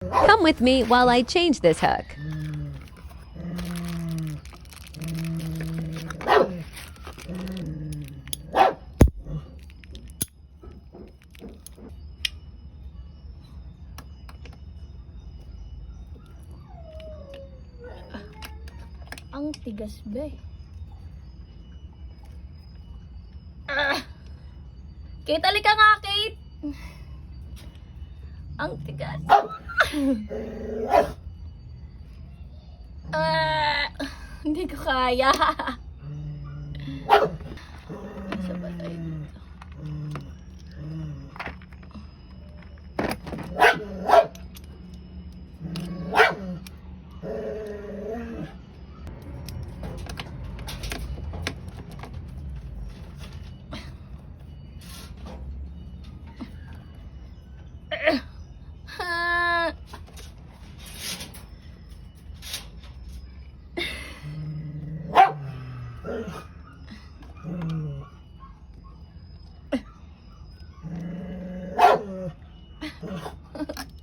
Come with me while I change this hook. Ang tigas ba eh. Kate, alika nga, Kate. Ang tigas. Hindi ko kaya. Sa batay dito.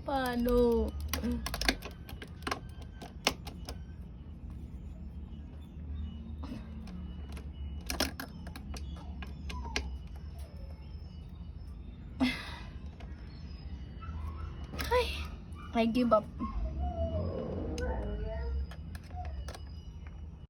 Paano? Ay, I give up.